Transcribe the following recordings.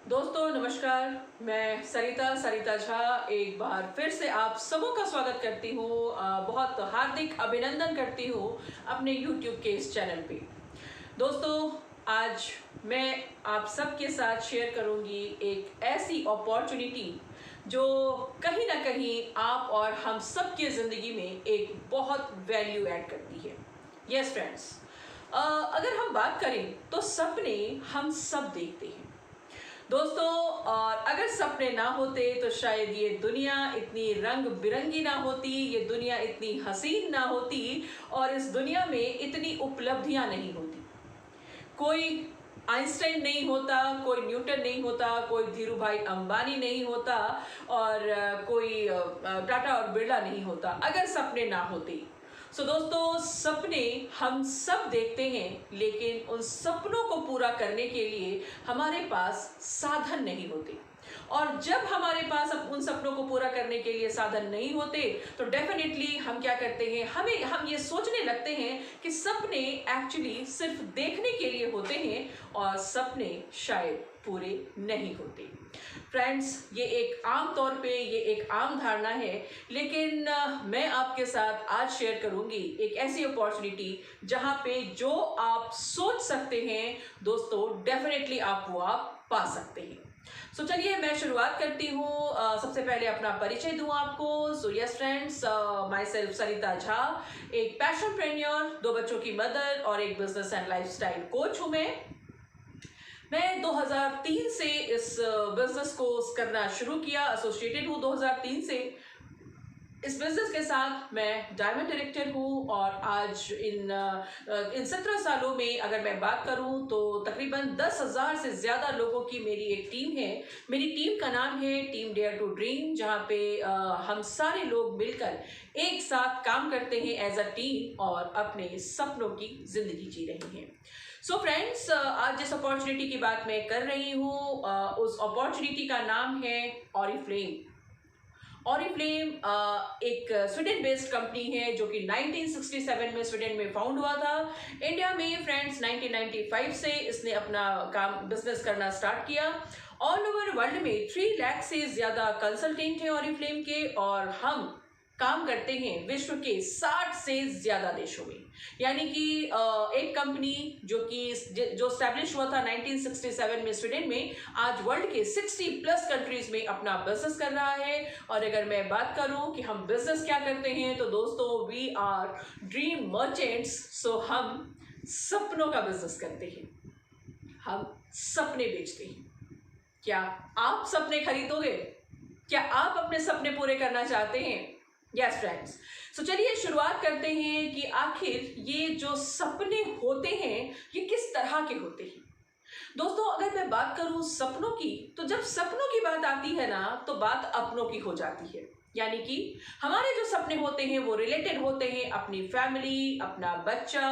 दोस्तों नमस्कार। मैं सरिता झा एक बार फिर से आप सबों का स्वागत करती हूँ। बहुत हार्दिक अभिनंदन करती हूँ अपने YouTube के इस चैनल पे। दोस्तों आज मैं आप सबके साथ शेयर करूँगी एक ऐसी अपॉर्चुनिटी जो कहीं ना कहीं आप और हम सब की ज़िंदगी में एक बहुत वैल्यू ऐड करती है। यस फ्रेंड्स, अगर हम बात करें तो सपने हम सब देखते हैं दोस्तों। और अगर सपने ना होते तो शायद ये दुनिया इतनी रंग बिरंगी ना होती, ये दुनिया इतनी हसीन ना होती और इस दुनिया में इतनी उपलब्धियां नहीं होती। कोई आइंस्टाइन नहीं होता, कोई न्यूटन नहीं होता, कोई धीरू भाई अंबानी नहीं होता और कोई टाटा और बिरला नहीं होता अगर सपने ना होते। सो दोस्तों, सपने हम सब देखते हैं, लेकिन उन सपनों को पूरा करने के लिए हमारे पास साधन नहीं होते। और जब हमारे पास उन सपनों को पूरा करने के लिए साधन नहीं होते तो डेफिनेटली हम क्या करते हैं, हम ये सोचने लगते हैं कि सपने एक्चुअली सिर्फ देखने के लिए होते हैं और सपने शायद पूरे नहीं होते। फ्रेंड्स, ये एक आम तौर पे ये एक आम धारणा है, लेकिन मैं आपके साथ आज शेयर करूंगी एक ऐसी अपॉर्चुनिटी जहां पे जो आप सोच सकते हैं दोस्तों, डेफिनेटली आप पा सकते हैं। सो चलिए मैं शुरुआत करती हूँ। सबसे पहले अपना परिचय दूँ आपको। So yes friends, myself Sarita Jha, एक पैशन प्रेन्योर, 2 बच्चों की मदर और एक बिजनेस एंड लाइफस्टाइल कोच हूँ। मैं 2003 से इस बिजनेस को करना शुरू किया, एसोसिएटेड हूँ 2003 से। इस बिजनेस के साथ मैं डायमंड डायरेक्टर हूँ और आज इन 17 सालों में अगर मैं बात करूँ तो तकरीबन 10,000 से ज़्यादा लोगों की मेरी एक टीम है। मेरी टीम का नाम है टीम डेयर टू ड्रीम, जहाँ पे हम सारे लोग मिलकर एक साथ काम करते हैं एज अ टीम और अपने सपनों की ज़िंदगी जी रहे हैं। सो फ्रेंड्स, आज जिस अपॉर्चुनिटी की बात मैं कर रही हूँ उस अपॉर्चुनिटी का नाम है ऑरिफ्लेम। ऑरिफ्लेम एक स्वीडन बेस्ड कंपनी है जो कि 1967 में स्वीडन में फाउंड हुआ था। इंडिया में फ्रेंड्स 1995 से इसने अपना काम बिजनेस करना स्टार्ट किया। ऑल ओवर वर्ल्ड में 3 लाख से ज़्यादा कंसल्टेंट हैं ऑरिफ्लेम के और हम काम करते हैं विश्व के 60 से ज़्यादा देशों में। यानी कि एक कंपनी जो स्टैब्लिश हुआ था 1967 में स्वीडन में, आज वर्ल्ड के 60 प्लस कंट्रीज में अपना बिजनेस कर रहा है। और अगर मैं बात करूं कि हम बिजनेस क्या करते हैं तो दोस्तों, वी आर ड्रीम मर्चेंट्स। सो हम सपनों का बिजनेस करते हैं, हम सपने बेचते हैं। क्या आप सपने खरीदोगे? क्या आप अपने सपने पूरे करना चाहते हैं? यस फ्रेंड्स, सो चलिए शुरुआत करते हैं कि आखिर ये जो सपने होते हैं ये किस तरह के होते हैं। दोस्तों, अगर मैं बात करूं सपनों की, तो जब सपनों की बात आती है ना तो बात अपनों की हो जाती है। यानी कि हमारे जो सपने होते हैं वो रिलेटेड होते हैं अपनी फैमिली, अपना बच्चा,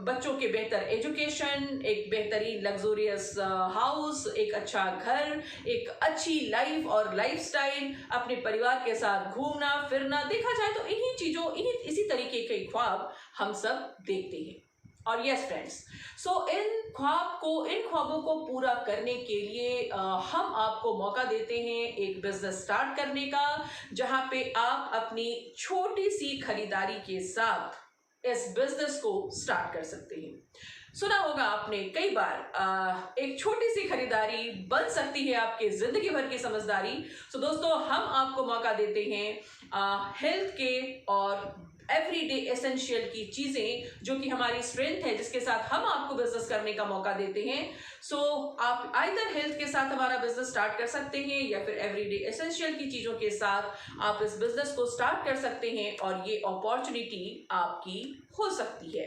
बच्चों के बेहतर एजुकेशन, एक बेहतरीन लग्जूरियस हाउस, एक अच्छा घर, एक अच्छी लाइफ और लाइफस्टाइल, अपने परिवार के साथ घूमना फिरना। देखा जाए तो इन्हीं चीज़ों इसी तरीके के ख्वाब हम सब देखते हैं। और यस फ्रेंड्स, सो इन ख्वाबों को पूरा करने के लिए हम आपको मौका देते हैं एक बिजनेस स्टार्ट करने का, जहां पे आप अपनी छोटी सी खरीदारी के साथ इस बिजनेस को स्टार्ट कर सकते हैं। सुना होगा आपने कई बार, एक छोटी सी खरीदारी बन सकती है आपके जिंदगी भर की समझदारी। सो दोस्तों, हम आपको मौका देते हैं हेल्थ के और एवरीडे एसेंशियल की चीजें जो कि हमारी स्ट्रेंथ है, जिसके साथ हम आपको बिजनेस करने का मौका देते हैं। सो आप आइदर हेल्थ के साथ हमारा बिजनेस स्टार्ट कर सकते हैं या फिर एवरीडे एसेंशियल की चीजों के साथ आप इस बिजनेस को स्टार्ट कर सकते हैं और ये अपॉर्चुनिटी आपकी हो सकती है।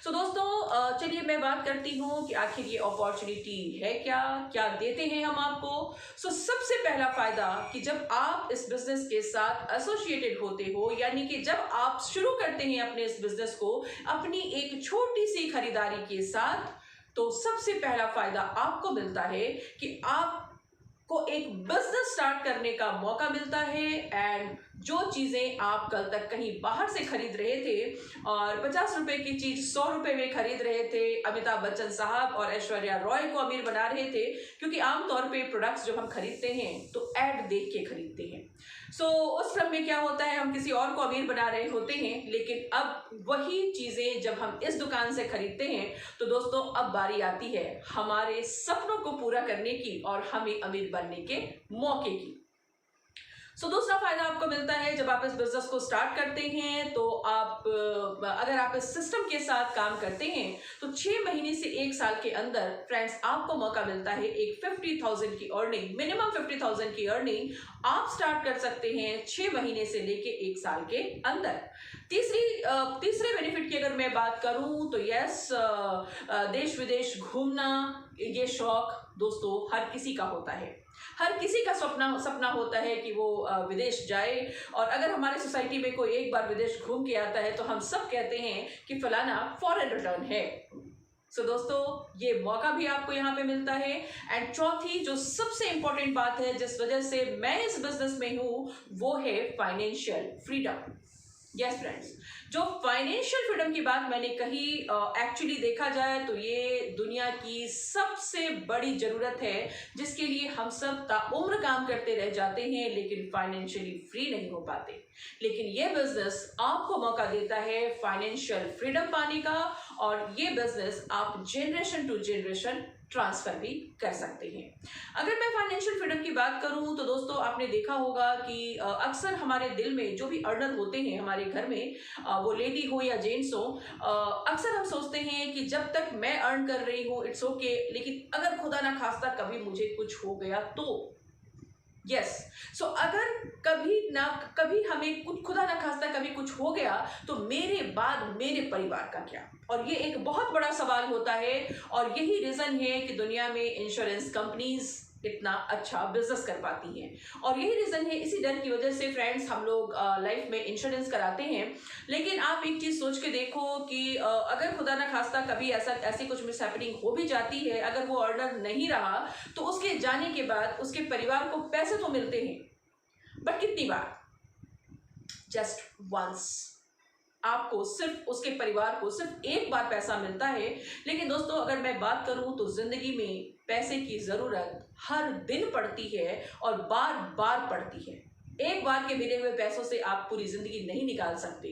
सो दोस्तों, चलिए मैं बात करती हूँ कि आखिर ये अपॉर्चुनिटी है क्या देते हैं हम आपको। सो सबसे पहला फायदा कि जब आप इस बिजनेस के साथ एसोसिएटेड होते हो, यानी कि जब आप शुरू करते हैं अपने इस बिजनेस को अपनी एक छोटी सी खरीदारी के साथ, तो सबसे पहला फायदा आपको मिलता है कि आपको एक बिजनेस स्टार्ट करने का मौका मिलता है। एंड जो चीज़ें आप कल तक कहीं बाहर से खरीद रहे थे और 50 रुपए की चीज़ 100 रुपए में खरीद रहे थे, अमिताभ बच्चन साहब और ऐश्वर्या रॉय को अमीर बना रहे थे, क्योंकि आमतौर पे प्रोडक्ट्स जब हम खरीदते हैं तो ऐड देख के खरीदते हैं। उस क्रम में क्या होता है, हम किसी और को अमीर बना रहे होते हैं, लेकिन अब वही चीज़ें जब हम इस दुकान से खरीदते हैं तो दोस्तों अब बारी आती है हमारे सपनों को पूरा करने की और हमें अमीर बनने के मौके की। दूसरा फायदा आपको मिलता है जब आप इस बिजनेस को स्टार्ट करते हैं तो अगर आप इस सिस्टम के साथ काम करते हैं तो 6 महीने से 1 साल के अंदर फ्रेंड्स आपको मौका मिलता है एक 50,000 की अर्निंग, मिनिमम 50,000 की अर्निंग आप स्टार्ट कर सकते हैं 6 महीने से लेके 1 साल के अंदर। तीसरे बेनिफिट की अगर मैं बात करूं तो यस, देश विदेश घूमना ये शौक दोस्तों हर किसी का होता है। हर किसी का सपना होता है कि वो विदेश जाए, और अगर हमारे सोसाइटी में कोई एक बार विदेश घूम के आता है तो हम सब कहते हैं कि फलाना फॉरेन रिटर्न है। दोस्तों ये मौका भी आपको यहाँ पे मिलता है। एंड चौथी जो सबसे इंपॉर्टेंट बात है जिस वजह से मैं इस बिजनेस में हूँ वो है फाइनेंशियल फ्रीडम। यस फ्रेंड्स, जो फाइनेंशियल फ्रीडम की बात मैंने कही, एक्चुअली देखा जाए तो ये दुनिया की सबसे बड़ी जरूरत है जिसके लिए हम सब ताउम्र काम करते रह जाते हैं लेकिन फाइनेंशियली फ्री नहीं हो पाते। लेकिन ये बिजनेस आपको मौका देता है फाइनेंशियल फ्रीडम पाने का, और ये बिजनेस आप जनरेशन टू जनरेशन ट्रांसफर भी कर सकते हैं। अगर मैं फाइनेंशियल फ्रीडम की बात करूं तो दोस्तों आपने देखा होगा कि अक्सर हमारे दिल में जो भी अर्नर होते हैं हमारे घर में, वो लेडी हो या जेंट्स हो, अक्सर हम सोचते हैं कि जब तक मैं अर्न कर रही हूँ इट्स ओके, लेकिन अगर खुदा ना खास्ता कभी मुझे कुछ हो गया तो अगर कभी हमें कुछ खुदा ना खास्ता कभी कुछ हो गया तो मेरे बाद मेरे परिवार का क्या? और ये एक बहुत बड़ा सवाल होता है, और यही रीजन है कि दुनिया में इंश्योरेंस कंपनीज इतना अच्छा बिजनेस कर पाती हैं, और यही रीजन है, इसी डर की वजह से फ्रेंड्स हम लोग लाइफ में इंश्योरेंस कराते हैं। लेकिन आप एक चीज सोच के देखो कि अगर खुदा ना खास्ता कभी ऐसी कुछ मिस हैपनिंग हो भी जाती है, अगर वो ऑर्डर नहीं रहा तो उसके जाने के बाद उसके परिवार को पैसे तो मिलते हैं, बट कितनी बार? Just once. आपको सिर्फ उसके परिवार को सिर्फ एक बार पैसा मिलता है। लेकिन दोस्तों अगर मैं बात करूं तो जिंदगी में पैसे की जरूरत हर दिन पड़ती है और बार बार पड़ती है। एक बार के मिले हुए पैसों से आप पूरी जिंदगी नहीं निकाल सकते।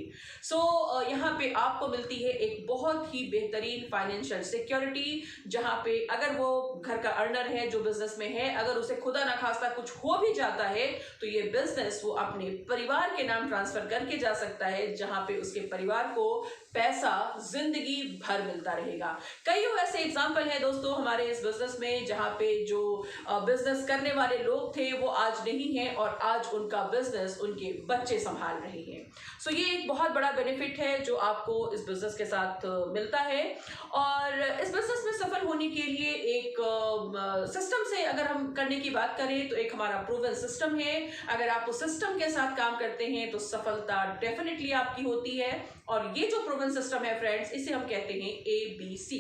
यहाँ पे आपको मिलती है एक बहुत ही बेहतरीन फाइनेंशियल सिक्योरिटी, जहाँ पे अगर वो घर का अर्नर है जो बिजनेस में है, अगर उसे खुदा ना खास्ता कुछ हो भी जाता है तो ये बिजनेस वो अपने परिवार के नाम ट्रांसफर करके जा सकता है, जहाँ पे उसके परिवार को पैसा जिंदगी भर मिलता रहेगा। कई ऐसे एग्जाम्पल है दोस्तों हमारे इस बिजनेस में, जहाँ पे जो बिजनेस करने वाले लोग थे वो आज नहीं है और आज उनका बिजनेस उनके बच्चे संभाल रहे हैं। ये एक बहुत बड़ा बेनिफिट है जो आपको इस बिजनेस के साथ मिलता है। और इस बिजनेस में सफल होने के लिए एक सिस्टम से अगर हम करने की बात करें तो एक हमारा प्रूवन सिस्टम है। अगर आप उस सिस्टम के साथ काम करते हैं तो सफलता डेफिनेटली आपकी होती है। और ये जो प्रूवन सिस्टम है फ्रेंड्स, इसे हम कहते हैं ABC,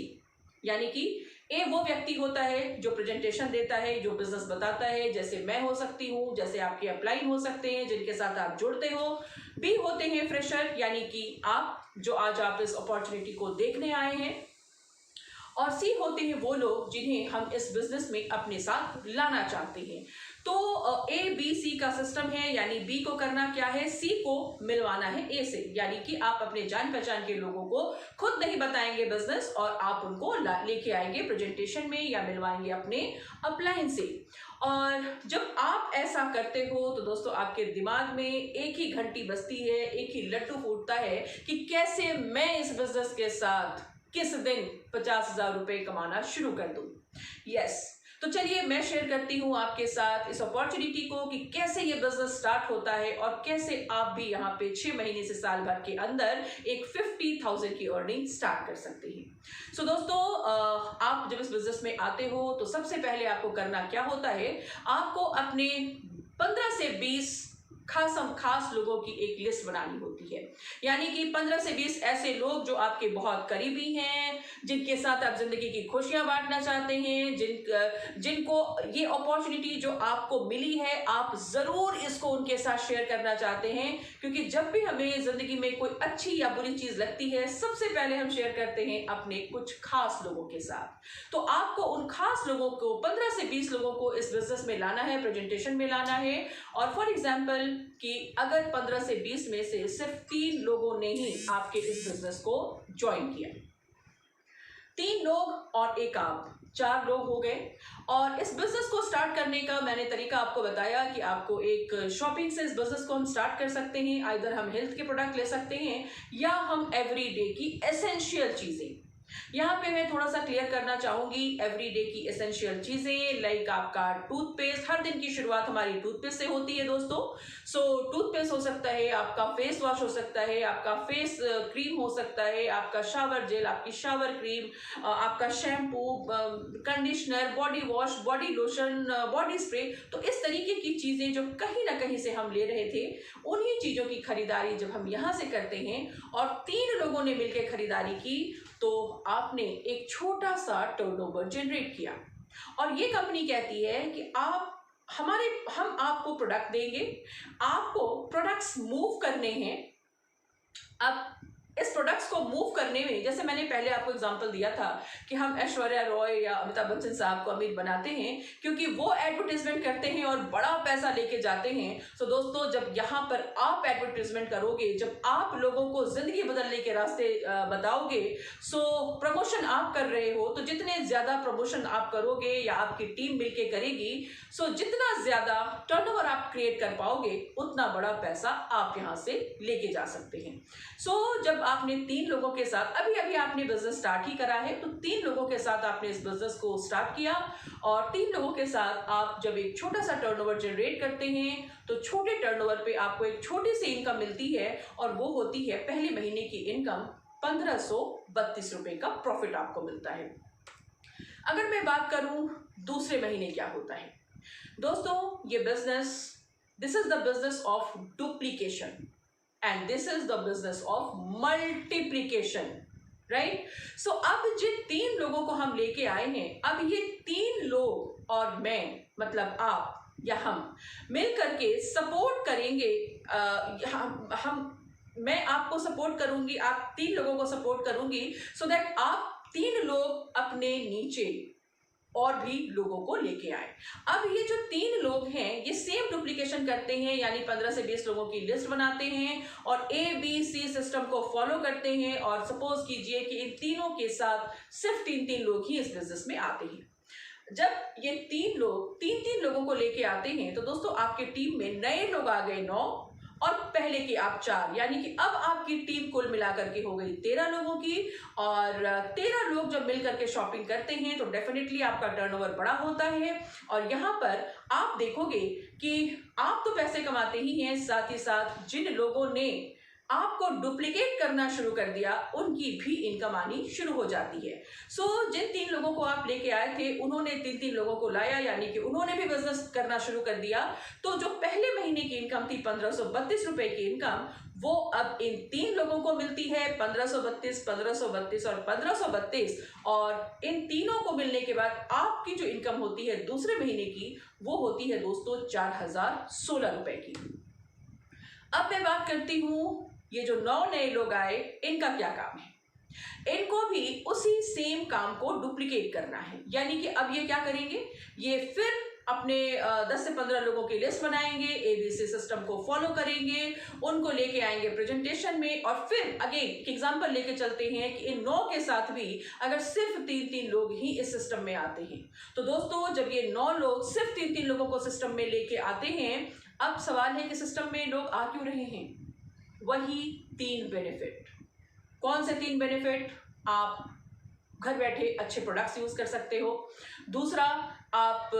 यानी कि ए वो व्यक्ति होता है जो प्रेजेंटेशन देता है, जो बिजनेस बताता है, जैसे मैं हो सकती हूँ, जैसे आपके अपलाइन हो सकते हैं जिनके साथ आप जुड़ते हो। बी होते हैं फ्रेशर, यानी कि आप जो आज आप इस अपॉर्चुनिटी को देखने आए हैं। और सी होते हैं वो लोग जिन्हें हम इस बिजनेस में अपने साथ लाना चाहते हैं। तो ABC का सिस्टम है, यानी बी को करना क्या है, सी को मिलवाना है ए से, यानी कि आप अपने जान पहचान के लोगों को खुद नहीं बताएंगे बिजनेस और आप उनको लेके आएंगे प्रेजेंटेशन में या मिलवाएंगे अपने अपलाइन से। और जब आप ऐसा करते हो तो दोस्तों आपके दिमाग में एक ही घंटी बजती है, एक ही लट्टू फूटता है कि कैसे मैं इस बिजनेस के साथ किस दिन 50,000 रुपए कमाना शुरू कर दूं। तो चलिए मैं शेयर करती हूँ आपके साथ इस अपॉर्चुनिटी को कि कैसे ये बिजनेस स्टार्ट होता है और कैसे आप भी यहाँ पे 6 महीने से साल भर के अंदर एक 50,000 की अर्निंग स्टार्ट कर सकते हैं। दोस्तों आप जब इस बिजनेस में आते हो तो सबसे पहले आपको करना क्या होता है, आपको अपने 15 से 20 खास लोगों की एक लिस्ट बनानी होती है। यानी कि 15 से 20 ऐसे लोग जो आपके बहुत करीबी हैं, जिनके साथ आप जिंदगी की खुशियां बांटना चाहते हैं, जिनको ये अपॉर्चुनिटी जो आपको मिली है आप जरूर इसको उनके साथ शेयर करना चाहते हैं। क्योंकि जब भी हमें जिंदगी में कोई अच्छी या बुरी चीज लगती है, सबसे पहले हम शेयर करते हैं अपने कुछ खास लोगों के साथ। तो आपको उन खास लोगों को, 15 से 20 लोगों को इस बिजनेस में लाना है, प्रेजेंटेशन में लाना है। और फॉर एग्जाम्पल कि अगर 15 से 20 में से सिर्फ 3 लोगों ने ही आपके इस बिजनेस को ज्वाइन किया, 3 लोग और एक आप, 4 लोग हो गए। और इस बिजनेस को स्टार्ट करने का मैंने तरीका आपको बताया कि आपको एक शॉपिंग से इस बिजनेस को हम स्टार्ट कर सकते हैं। आइदर हम हेल्थ के प्रोडक्ट ले सकते हैं या हम एवरीडे की एसेंशियल चीजें। यहाँ पे मैं थोड़ा सा क्लियर करना चाहूंगी, एवरीडे की एसेंशियल चीजें लाइक आपका टूथपेस्ट। हर दिन की शुरुआत हमारी टूथपेस्ट से होती है दोस्तों। सो टूथपेस्ट हो सकता है, आपका फेस वॉश हो सकता है, आपका फेस क्रीम हो सकता है, आपका शावर जेल, आपकी शावर क्रीम, आपका shampoo, conditioner, body wash, body lotion, body spray. तो इस तरीके की चीजें जो कहीं ना कहीं से हम ले रहे थे, उन्हीं चीजों की खरीदारी जब हम यहाँ से करते हैं और 3 लोगों ने मिलकर खरीदारी की, तो आपने एक छोटा सा टर्नओवर जनरेट किया। और ये कंपनी कहती है कि हम आपको प्रोडक्ट देंगे, आपको प्रोडक्ट्स मूव करने हैं। अब इस प्रोडक्ट्स को मूव करने में, जैसे मैंने पहले आपको एग्जांपल दिया था कि हम ऐश्वर्या रॉय या अमिताभ बच्चन साहब को अमीर बनाते हैं क्योंकि वो एडवर्टीजमेंट करते हैं और बड़ा पैसा लेके जाते हैं। सो दोस्तों, जब यहाँ पर आप एडवर्टीजमेंट करोगे, जब आप लोगों को जिंदगी बदलने के रास्ते बताओगे, सो प्रमोशन आप कर रहे हो, तो जितने ज्यादा प्रमोशन आप करोगे या आपकी टीम मिलके करेगी, सो जितना ज्यादा टर्नओवर आप क्रिएट कर पाओगे, उतना बड़ा पैसा आप यहाँ से लेके जा सकते हैं। सो जब आपने 3 लोगों के साथ, अभी आपने बिजनेस स्टार्ट ही करा है, तो 3 लोगों के साथ आपने इस बिजनेस को स्टार्ट किया और 3 लोगों के साथ आप जब एक छोटा सा टर्नओवर जनरेट करते हैं, तो छोटे टर्नओवर पे आपको एक छोटी सी इनकम मिलती है और वो होती है पहले महीने की इनकम। 1532 रुपए का प्रॉफिट आपको मिलता है। अगर मैं बात करूं दूसरे महीने क्या होता है दोस्तों, ये business, this is the business of duplication and this is the business of multiplication, right? So अब जिन 3 लोगों को हम लेके आए हैं, अब ये 3 लोग और मैं, मतलब आप या हम मिल करके सपोर्ट करेंगे। मैं आपको सपोर्ट करूंगी, आप 3 लोगों को सपोर्ट करूंगी, सो दैट आप 3 लोग अपने नीचे और भी लोगों को लेके आए। अब ये जो 3 लोग हैं, ये सेम डुप्लीकेशन करते हैं, यानी 15 से 20 लोगों की लिस्ट बनाते हैं और ABC सिस्टम को फॉलो करते हैं। और सपोज कीजिए कि इन तीनों के साथ सिर्फ 3 लोग ही इस बिजनेस में आते हैं। जब ये 3 लोग 3 लोगों को लेके आते हैं, तो दोस्तों आपके टीम में नए लोग आ गए 9 और पहले के आप 4, यानी कि अब आपकी टीम कुल मिलाकर के हो गई 13 लोगों की। और 13 लोग जब मिलकर के शॉपिंग करते हैं तो डेफिनेटली आपका टर्नओवर बड़ा होता है। और यहाँ पर आप देखोगे कि आप तो पैसे कमाते ही हैं, साथ ही साथ जिन लोगों ने आपको डुप्लीकेट करना शुरू कर दिया, उनकी भी इनकम आनी शुरू हो जाती है। सो जिन 3 लोगों को आप लेके आए थे, उन्होंने 3 लोगों को लाया, यानी कि उन्होंने भी बिजनेस करना शुरू कर दिया। तो जो पहले महीने की इनकम थी 1532 रुपए की इनकम, वो अब इन 3 लोगों को मिलती है 1532, 1532 और 1532। और इन तीनों को मिलने के बाद आपकी जो इनकम होती है दूसरे महीने की, वो होती है दोस्तों 4016 रुपए की। अब मैं बात करती हूं, ये जो 9 नए लोग आए, इनका क्या काम है। इनको भी उसी सेम काम को डुप्लीकेट करना है, यानी कि अब ये क्या करेंगे, ये फिर अपने 10 से 15 लोगों की लिस्ट बनाएंगे, ABC सिस्टम को फॉलो करेंगे, उनको लेके आएंगे प्रेजेंटेशन में। और फिर अगेन एक एग्जांपल लेके चलते हैं कि इन 9 के साथ भी अगर सिर्फ 3 लोग ही इस सिस्टम में आते हैं, तो दोस्तों जब ये 9 लोग सिर्फ 3 लोगों को सिस्टम में लेके आते हैं, अब सवाल है कि सिस्टम में लोग आ क्यों रहे हैं। वही 3 बेनिफिट। कौन से 3 बेनिफिट? आप घर बैठे अच्छे प्रोडक्ट्स यूज कर सकते हो। दूसरा, आप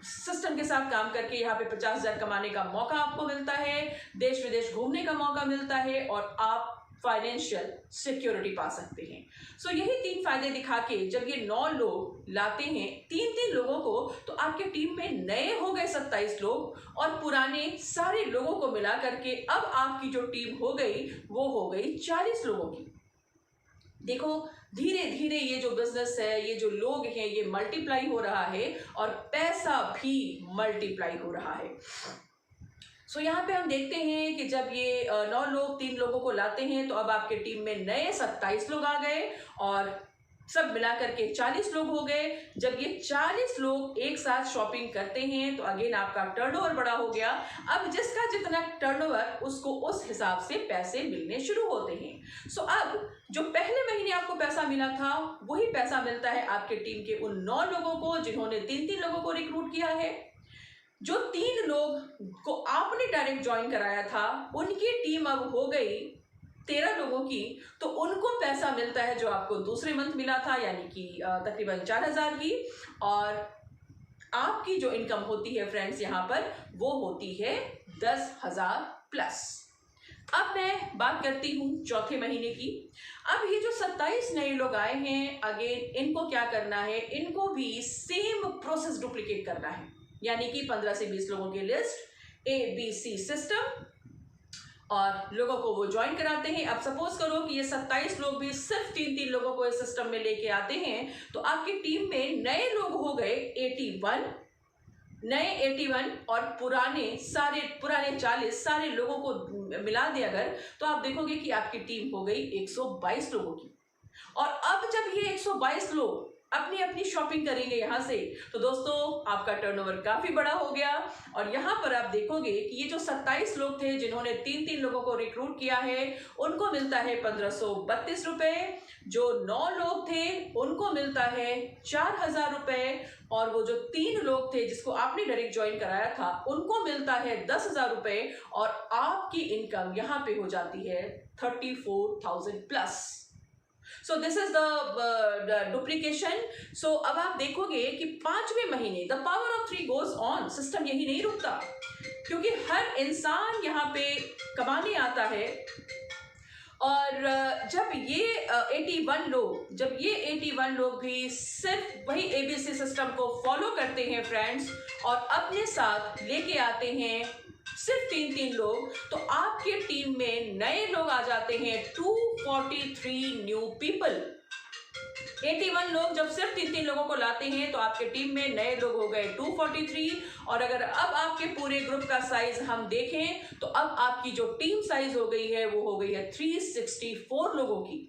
सिस्टम के साथ काम करके यहाँ पे 50,000 कमाने का मौका आपको मिलता है, देश विदेश घूमने का मौका मिलता है, और आप फाइनेंशियल सिक्योरिटी पा सकते हैं। सो यही 3 फायदे दिखा के जब ये 9 लोग लाते हैं 3-3 लोगों को, तो आपके टीम में नए हो गए 27 लोग और पुराने सारे लोगों को मिला करके अब आपकी जो टीम हो गई वो हो गई 40 लोगों की। देखो धीरे धीरे ये जो बिजनेस है, ये जो लोग हैं, ये मल्टीप्लाई हो रहा है और पैसा भी मल्टीप्लाई हो रहा है। सो यहाँ पे हम देखते हैं कि जब ये 9 लोग 3 लोगों को लाते हैं तो अब आपके टीम में नए 27 लोग आ गए और सब मिलाकर के 40 लोग हो गए। जब ये 40 लोग एक साथ शॉपिंग करते हैं तो अगेन आपका टर्नओवर बड़ा हो गया। अब जिसका जितना टर्नओवर उसको उस हिसाब से पैसे मिलने शुरू होते हैं। सो अब जो पहले महीने आपको पैसा मिला था वही पैसा मिलता है आपके टीम के उन 9 लोगों को जिन्होंने 3-3 लोगों को रिक्रूट किया है। जो 3 लोग को आपने डायरेक्ट ज्वाइन कराया था उनकी टीम अब हो गई 13 लोगों की, तो उनको पैसा मिलता है जो आपको दूसरे मंथ मिला था, यानी कि तकरीबन 4,000 की। और आपकी जो इनकम होती है फ्रेंड्स यहाँ पर वो होती है 10,000 प्लस। अब मैं बात करती हूँ चौथे महीने की। अब ये जो 27 नए लोग आए हैं, अगेन इनको क्या करना है, इनको भी सेम प्रोसेस डुप्लीकेट करना है, यानी कि 15 से 20 लोगों की लिस्ट ABC सिस्टम और लोगों को वो ज्वाइन कराते हैं। अब सपोज करो कि ये 27 लोग भी सिर्फ 3-3 लोगों को इस सिस्टम में लेके आते हैं, तो आपकी टीम में नए लोग हो गए 81, नए 81 और पुराने 40 सारे लोगों को मिला दे अगर, तो आप देखोगे कि आपकी टीम हो गई 122 लोगों की। और अब जब ये 122 लोग अपनी अपनी शॉपिंग करेंगे यहाँ से, तो दोस्तों आपका टर्नओवर काफी बड़ा हो गया। और यहाँ पर आप देखोगे कि ये जो 27 लोग थे जिन्होंने 3-3 लोगों को रिक्रूट किया है उनको मिलता है 1532 रुपए। जो 9 लोग थे उनको मिलता है 4,000 रुपए। और वो जो 3 लोग थे जिसको आपने डायरेक्ट ज्वाइन कराया था उनको मिलता है 10,000 रुपए। और आपकी इनकम यहाँ पे हो जाती है 34,000 plus. So this is the duplication. So अब आप देखोगे कि 5वें महीने the power of 3 goes on. System यही नहीं रुकता, क्योंकि हर इंसान यहाँ पे कमाने आता है। और जब ये 81 लोग भी सिर्फ वही ABC सिस्टम को फॉलो करते हैं फ्रेंड्स और अपने साथ लेके आते हैं सिर्फ 3-3 लोग, तो आपके टीम में नए लोग आ जाते हैं 243 न्यू पीपल। 81 लोग जब सिर्फ 3-3 लोगों को लाते हैं तो आपके टीम में नए लोग हो गए 243। और अगर अब आपके पूरे ग्रुप का साइज हम देखें तो अब आपकी जो टीम साइज हो गई है वो हो गई है 364 लोगों की।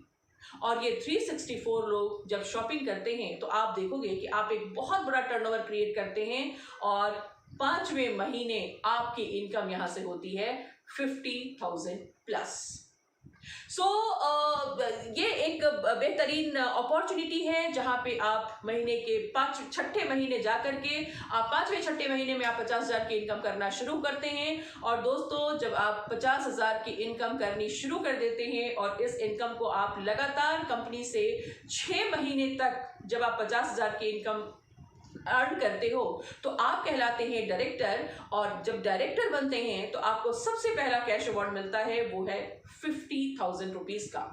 और ये 364 लोग जब शॉपिंग करते हैं तो आप देखोगे कि आप एक बहुत बड़ा टर्नओवर क्रिएट करते हैं और 5वें महीने आपकी इनकम यहां से होती है 50,000 प्लस। सो ये एक बेहतरीन अपॉर्चुनिटी है जहां पे आप महीने के 6ठे महीने जाकर के आप 5वें-6ठे महीने में आप 50,000 की इनकम करना शुरू करते हैं। और दोस्तों जब आप 50,000 की इनकम करनी शुरू कर देते हैं और इस इनकम को आप लगातार कंपनी से 6 महीने तक जब आप 50,000 की इनकम अर्न करते हो तो आप कहलाते हैं डायरेक्टर। और जब डायरेक्टर बनते हैं तो आपको सबसे पहला कैश अवार्ड मिलता है, वो है 50,000 रुपीज का।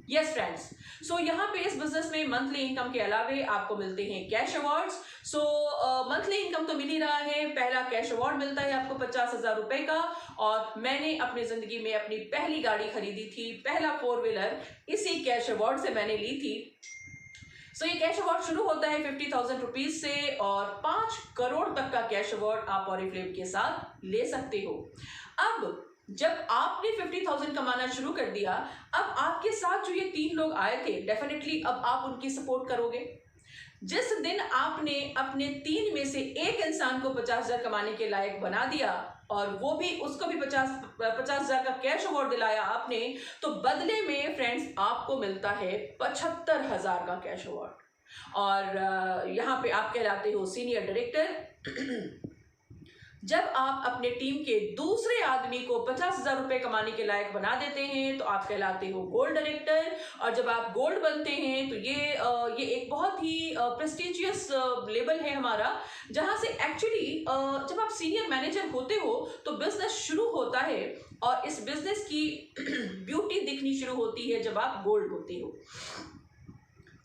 यस फ्रेंड्स, सो यहाँ पे इस बिजनेस में मंथली इनकम के अलावे आपको मिलते हैं कैश अवार्ड्स। सो मंथली इनकम तो मिल ही रहा है, पहला कैश अवार्ड मिलता है आपको 50,000 रुपए का। और मैंने अपनी जिंदगी में अपनी पहली गाड़ी खरीदी थी, पहला 4 व्हीलर इसी कैश अवार्ड से मैंने ली थी। सो ये कैश अवार्ड शुरू होता है 50,000 रुपीज से और 5 करोड़ तक का कैश अवार्ड आप ऑरिफ्लेम के साथ ले सकते हो। अब जब आपने 50,000 कमाना शुरू कर दिया, अब आपके साथ जो ये 3 लोग आए थे डेफिनेटली अब आप उनकी सपोर्ट करोगे। जिस दिन आपने अपने 3 में से एक इंसान को 50,000 कमाने के लायक बना दिया और वो भी उसको भी 50,000 का कैश अवार्ड दिलाया आपने, तो बदले में फ्रेंड्स आपको मिलता है 75,000 का कैश अवार्ड। और यहाँ पे आप कहलाते हो सीनियर डायरेक्टर। जब आप अपने टीम के दूसरे आदमी को 50,000 रुपए कमाने के लायक बना देते हैं तो आप कहलाते हो गोल्ड डायरेक्टर। और जब आप गोल्ड बनते हैं तो ये एक बहुत ही प्रेस्टिजियस लेवल है हमारा, जहां से एक्चुअली जब आप सीनियर मैनेजर होते हो तो बिजनेस शुरू होता है और इस बिजनेस की ब्यूटी दिखनी शुरू होती है जब आप गोल्ड होते हो।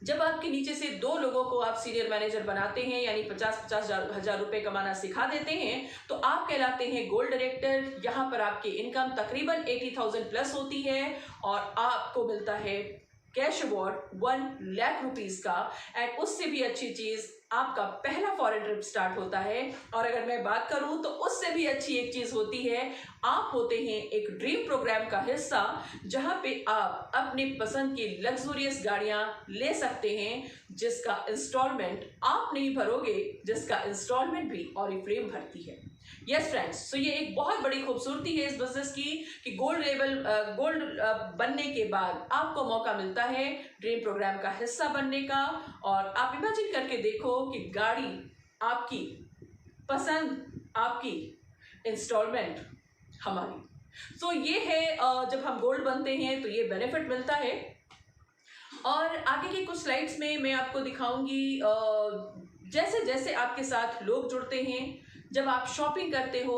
जब आपके नीचे से 2 लोगों को आप सीनियर मैनेजर बनाते हैं, यानी 50-50 हजार रुपए कमाना सिखा देते हैं, तो आप कहलाते हैं गोल्ड डायरेक्टर। यहाँ पर आपकी इनकम तकरीबन 80,000 प्लस होती है और आपको मिलता है कैश अवार्ड 1 लाख रुपीस का। एंड उससे भी अच्छी चीज, आपका पहला फॉरेन ट्रिप स्टार्ट होता है। और अगर मैं बात करूं तो उससे भी अच्छी एक चीज होती है, आप होते हैं एक ड्रीम प्रोग्राम का हिस्सा, जहां पे आप अपने पसंद की लग्जूरियस गाड़ियां ले सकते हैं, जिसका इंस्टॉलमेंट आप नहीं भरोगे, जिसका इंस्टॉलमेंट भी ऑरिफ्लेम भरती है। यस फ्रेंड्स, सो ये एक बहुत बड़ी खूबसूरती है इस बिजनेस की कि गोल्ड बनने के बाद आपको मौका मिलता है ड्रीम प्रोग्राम का हिस्सा बनने का। और आप इमेजिन करके देखो कि गाड़ी आपकी, पसंद आपकी, इंस्टॉलमेंट हमारी। सो ये है जब हम गोल्ड बनते हैं तो ये बेनिफिट मिलता है। और आगे की कुछ स्लाइड्स में मैं आपको दिखाऊंगी जैसे जैसे आपके साथ लोग जुड़ते हैं, जब आप शॉपिंग करते हो,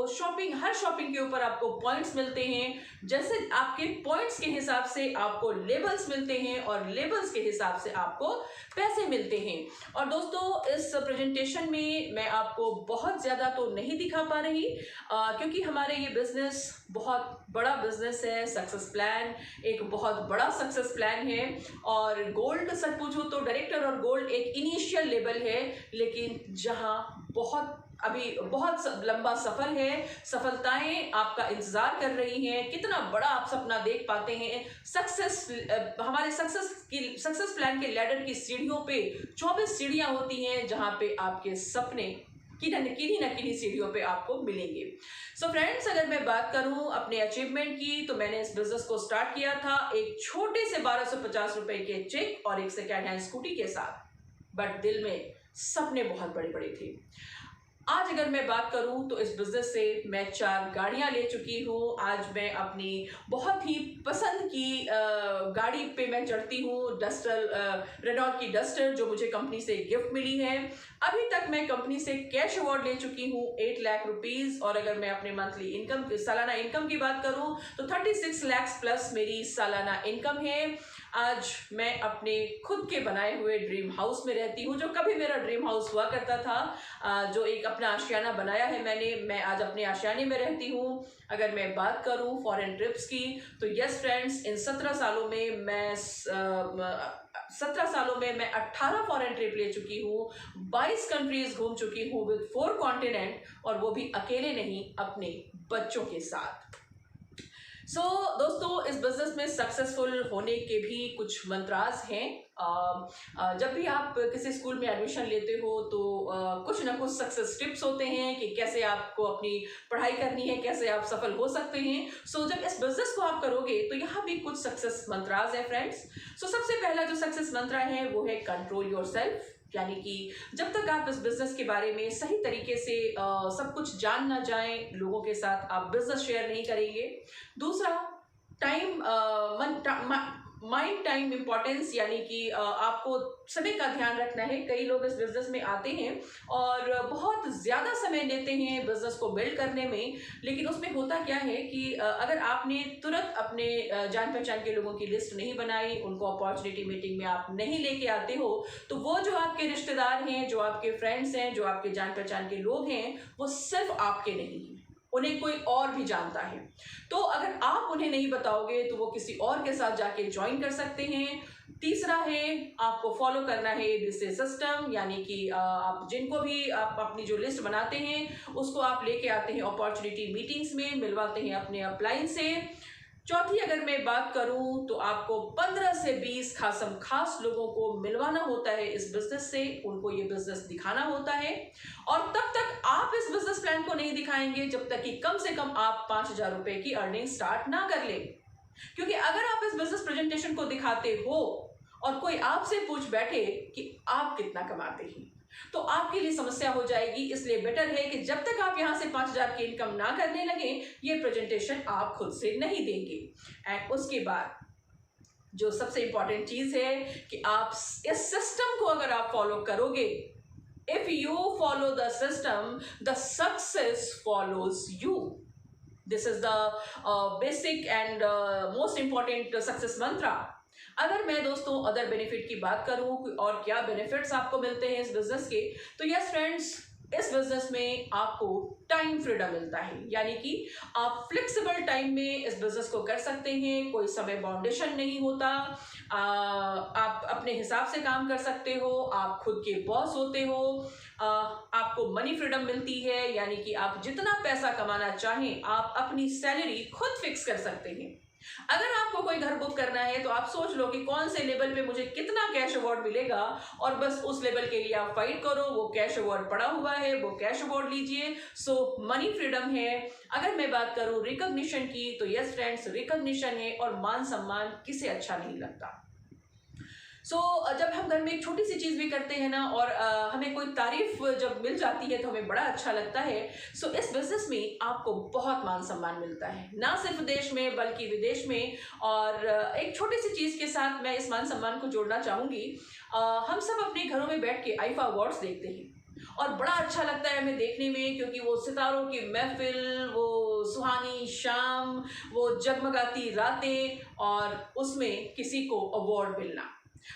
हर शॉपिंग के ऊपर आपको पॉइंट्स मिलते हैं। जैसे आपके पॉइंट्स के हिसाब से आपको लेबल्स मिलते हैं और लेबल्स के हिसाब से आपको पैसे मिलते हैं। और दोस्तों, इस प्रेजेंटेशन में मैं आपको बहुत ज़्यादा तो नहीं दिखा पा रही, क्योंकि हमारे ये बिजनेस बहुत बड़ा बिजनेस है। सक्सेस प्लान एक बहुत बड़ा सक्सेस प्लान है। और गोल्ड सच पूछो तो डायरेक्टर और गोल्ड एक इनिशियल लेवल है, लेकिन जहां अभी बहुत लंबा सफर है, सफलताएं आपका इंतजार कर रही हैं। कितना बड़ा आप सपना देख पाते हैं। हमारे सक्सेस प्लान के लैडर की सीढ़ियों पे 24 सीढ़ियां होती हैं, जहां पे आपके सपने किन्हीं न किन्हीं सीढ़ियों पे आपको मिलेंगे। सो फ्रेंड्स, अगर मैं बात करूं अपने अचीवमेंट की, तो मैंने इस बिजनेस को स्टार्ट किया था एक छोटे से 1250 रुपए के चेक और एक सेकेंड हैंड स्कूटी के साथ, बट दिल में सपने बहुत बड़े बड़े थे। आज अगर मैं बात करूं तो इस बिजनेस से मैं 4 गाड़ियां ले चुकी हूं। आज मैं अपनी बहुत ही पसंद की गाड़ी पे मैं चढ़ती हूं, रेनॉल्ट की डस्टर, जो मुझे कंपनी से गिफ्ट मिली है। अभी तक मैं कंपनी से कैश अवार्ड ले चुकी हूं 8 लाख रुपीस। और अगर मैं अपने मंथली इनकम, सालाना इनकम की बात करूं तो 36 लाख प्लस मेरी सालाना इनकम है। आज मैं अपने खुद के बनाए हुए ड्रीम हाउस में रहती हूँ, जो कभी मेरा ड्रीम हाउस हुआ करता था, जो एक अपना आशियाना बनाया है मैं आज अपने आशियाने में रहती हूँ। अगर मैं बात करूँ फॉरेन ट्रिप्स की, तो यस फ्रेंड्स, इन 17 सालों में मैं 18 फॉरेन ट्रिप ले चुकी हूँ, 22 कंट्रीज घूम चुकी हूँ विद 4 कॉन्टिनेंट, और वो भी अकेले नहीं, अपने बच्चों के साथ। दोस्तों, इस बिजनेस में सक्सेसफुल होने के भी कुछ मंत्रास हैं। जब भी आप किसी स्कूल में एडमिशन लेते हो तो कुछ ना कुछ सक्सेस टिप्स होते हैं कि कैसे आपको अपनी पढ़ाई करनी है, कैसे आप सफल हो सकते हैं। जब इस बिजनेस को आप करोगे तो यहाँ भी कुछ सक्सेस मंत्रास है फ्रेंड्स। सबसे पहला जो सक्सेस मंत्र है वो है कंट्रोल योरसेल्फ, यानी कि जब तक आप इस बिजनेस के बारे में सही तरीके से सब कुछ जान ना जाएं, लोगों के साथ आप बिजनेस शेयर नहीं करेंगे। दूसरा, माइंड टाइम इंपॉर्टेंस, यानी कि आपको समय का ध्यान रखना है। कई लोग इस बिजनेस में आते हैं और बहुत ज़्यादा समय लेते हैं बिजनेस को बिल्ड करने में, लेकिन उसमें होता क्या है कि अगर आपने तुरंत अपने जान पहचान के लोगों की लिस्ट नहीं बनाई, उनको अपॉर्चुनिटी मीटिंग में आप नहीं लेके आते हो, तो वो जो आपके रिश्तेदार हैं, जो आपके फ्रेंड्स हैं, जो आपके जान पहचान के लोग हैं, वो सिर्फ आपके नहीं हैं, उन्हें कोई और भी जानता है। तो अगर आप उन्हें नहीं बताओगे तो वो किसी और के साथ जाके ज्वाइन कर सकते हैं। तीसरा है, आपको फॉलो करना है ABC सिस्टम, यानी कि आप जिनको भी आप अपनी जो लिस्ट बनाते हैं उसको आप लेके आते हैं अपॉर्चुनिटी मीटिंग्स में, मिलवाते हैं अपने अपलाइन से। चौथी अगर मैं बात करूं तो आपको 15 से 20 खास लोगों को मिलवाना होता है इस बिजनेस से, उनको ये बिजनेस दिखाना होता है। और तब तक आप इस बिजनेस प्लान को नहीं दिखाएंगे जब तक कि कम से कम आप 5,000 रुपए की अर्निंग स्टार्ट ना कर ले। क्योंकि अगर आप इस बिजनेस प्रेजेंटेशन को दिखाते हो और कोई आपसे पूछ बैठे कि आप कितना कमाते हैं, तो आपके लिए समस्या हो जाएगी। इसलिए बेटर है कि जब तक आप यहाँ से 5,000 की इनकम ना करने लगे, ये प्रेजेंटेशन आप खुद से नहीं देंगे। एंड उसके बाद जो सबसे इंपॉर्टेंट चीज है कि आप इस सिस्टम को अगर आप फॉलो करोगे, if you follow the system, the success follows you. This is the basic and most important success mantra. अगर मैं दोस्तों अदर बेनिफिट की बात करूं और क्या बेनिफिट्स आपको मिलते हैं इस बिजनेस के, तो यस फ्रेंड्स, इस बिजनेस में आपको टाइम फ्रीडम मिलता है, यानी कि आप फ्लेक्सिबल टाइम में इस बिजनेस को कर सकते हैं। कोई समय बाउंडेशन नहीं होता। आप अपने हिसाब से काम कर सकते हो, आप खुद के बॉस होते हो। आपको मनी फ्रीडम मिलती है, यानी कि आप जितना पैसा कमाना चाहें आप अपनी सैलरी खुद फिक्स कर सकते हैं। अगर आपको कोई घर बुक करना है तो आप सोच लो कि कौन से लेवल पे मुझे कितना कैश अवार्ड मिलेगा, और बस उस लेवल के लिए आप फाइट करो। वो कैश अवार्ड पड़ा हुआ है, वो कैश अवार्ड लीजिए। सो मनी फ्रीडम है। अगर मैं बात करूं रिकॉग्निशन की, तो यस फ्रेंड्स, रिकॉग्निशन है, और मान सम्मान किसे अच्छा नहीं लगता। जब हम घर में एक छोटी सी चीज भी करते हैं ना, और हमें कोई तारीफ जब मिल जाती है तो हमें बड़ा अच्छा लगता है। इस बिजनेस में आपको बहुत मान सम्मान मिलता है, ना सिर्फ देश में बल्कि विदेश में। और एक छोटी सी चीज के साथ मैं इस मान सम्मान को जोड़ना चाहूंगी। हम सब अपने घरों में बैठ के आईफा अवार्ड्स देखते हैं, और बड़ा अच्छा लगता है हमें देखने में, क्योंकि वो सितारों की महफिल, वो सुहानी शाम, वो जगमगाती रातें, और उसमें किसी को अवार्ड मिलना।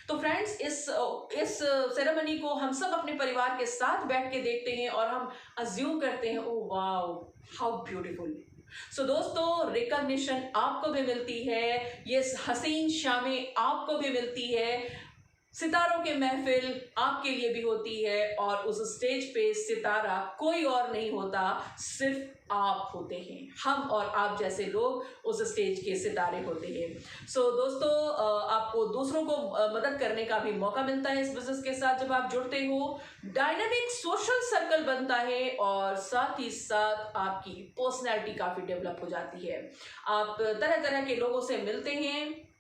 तो फ्रेंड्स, इस सेरेमनी को हम सब अपने परिवार के साथ बैठ के देखते हैं, और हम अज्यूम करते हैं, ओ वाओ हाउ ब्यूटीफुल। दोस्तों, रिकॉग्निशन आपको भी मिलती है, ये हसीन शामें आपको भी मिलती है, सितारों के महफिल आपके लिए भी होती है, और उस स्टेज पे सितारा कोई और नहीं होता, सिर्फ आप होते हैं। हम और आप जैसे लोग उस स्टेज के सितारे होते हैं। दोस्तों, आपको दूसरों को मदद करने का भी मौका मिलता है इस बिजनेस के साथ जब आप जुड़ते हो। डायनामिक सोशल सर्कल बनता है, और साथ ही साथ आपकी पर्सनैलिटी काफी डेवलप हो जाती है। आप तरह तरह के लोगों से मिलते हैं,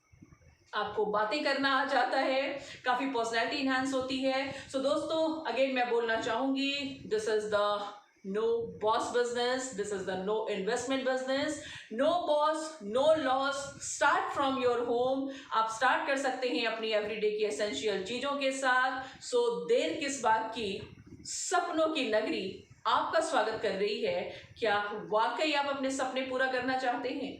आपको बातें करना आ जाता है, काफी पर्सनैलिटी इनहांस होती है। दोस्तों, अगेन मैं बोलना चाहूंगी, this is the no boss business, this is the no investment business. No boss, no loss, start from your home. आप स्टार्ट कर सकते हैं अपनी एवरीडे की एसेंशियल चीजों के साथ। देर किस बात की, सपनों की नगरी आपका स्वागत कर रही है। क्या वाकई आप अपने सपने पूरा करना चाहते हैं?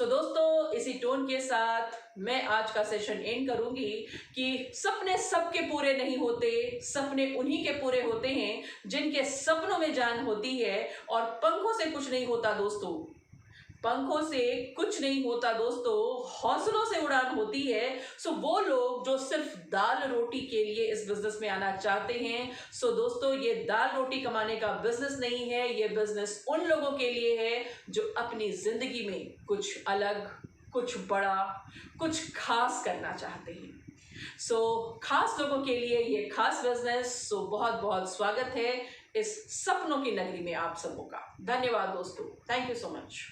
दोस्तों, इसी टोन के साथ मैं आज का सेशन एंड करूंगी कि सपने सबके पूरे नहीं होते, सपने उन्हीं के पूरे होते हैं जिनके सपनों में जान होती है। और पंखों से कुछ नहीं होता दोस्तों, पंखों से कुछ नहीं होता दोस्तों, हौसलों से उड़ान होती है। वो लोग जो सिर्फ दाल रोटी के लिए इस बिजनेस में आना चाहते हैं, दोस्तों, ये दाल रोटी कमाने का बिजनेस नहीं है, ये बिजनेस उन लोगों के लिए है जो अपनी जिंदगी में कुछ अलग, कुछ बड़ा, कुछ खास करना चाहते हैं। खास लोगों के लिए ये खास बिजनेस। बहुत बहुत स्वागत है इस सपनों की नगरी में आप सबों का। धन्यवाद दोस्तों, थैंक यू सो मच।